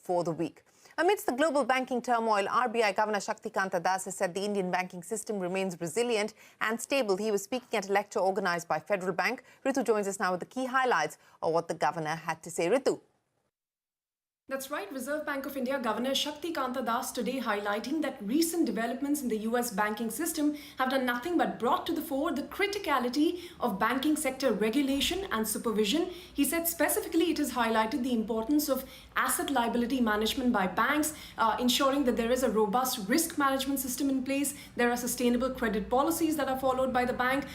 for the week. Amidst the global banking turmoil, RBI Governor Shaktikanta has said the Indian banking system remains resilient and stable. He was speaking at a lecture organised by Federal Bank. Ritu joins us now with the key highlights of what the governor had to say. Ritu. That's right. Reserve Bank of India Governor Shaktikanta today highlighting that recent developments in the US banking system have done nothing but brought to the fore the criticality of banking sector regulation and supervision. He said specifically it has highlighted the importance of asset liability management by banks, ensuring that there is a robust risk management system in place, there are sustainable credit policies that are followed by the bank,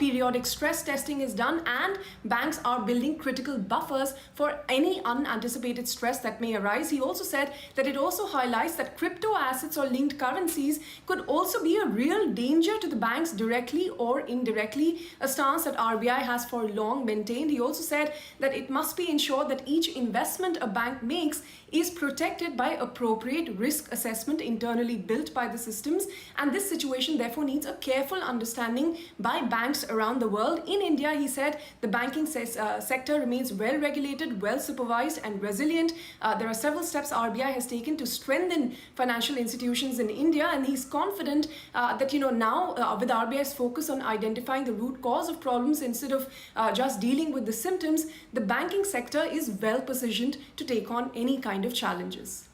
periodic stress testing is done, and banks are building critical buffers for any unanticipated stress that may arise. He also said that it also highlights that crypto assets or linked currencies could also be a real danger to the banks directly or indirectly, a stance that RBI has for long maintained. He also said that it must be ensured that each investment a bank makes is protected by appropriate risk assessment internally built by the systems, and this situation therefore needs a careful understanding by banks around the world. In India, he said, the banking sector remains well regulated, well supervised and resilient. There are several steps RBI has taken to strengthen financial institutions in India, and he's confident that now with RBI's focus on identifying the root cause of problems instead of just dealing with the symptoms, the banking sector is well positioned to take on any kind of challenges.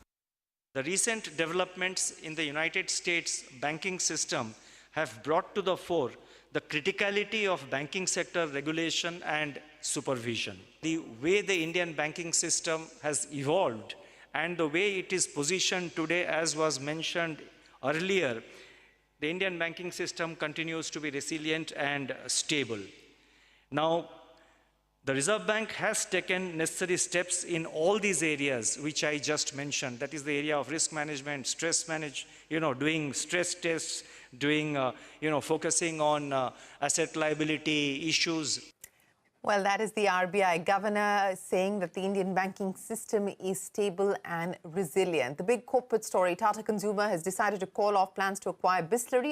The recent developments in the United States banking system have brought to the fore the criticality of banking sector regulation and supervision. The way the Indian banking system has evolved and the way it is positioned today, as was mentioned earlier, the Indian banking system continues to be resilient and stable. Now, the Reserve Bank has taken necessary steps in all these areas which I just mentioned. That is the area of risk management, stress doing stress tests, doing, focusing on asset liability issues. Well, that is the RBI governor saying that the Indian banking system is stable and resilient. The big corporate story, Tata Consumer has decided to call off plans to acquire Bisleri.